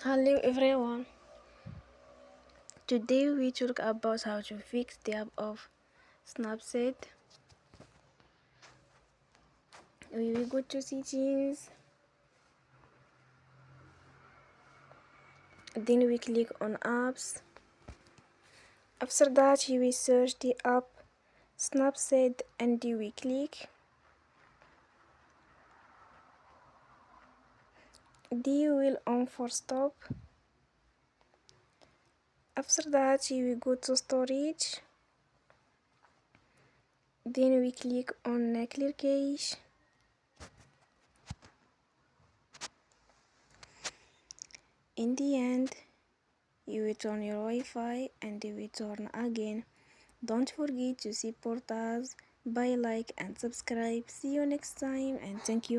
Hello everyone. Today we talk about how to fix the app of Snapseed. We will go to settings, then we click on apps. After that we search the app Snapseed and we click. The will on for stop. After that we go to storage, then we click on clear cache. In the end you will turn your Wi-Fi and you will turn again. Don't forget to support us by like and subscribe. See you next time and thank you.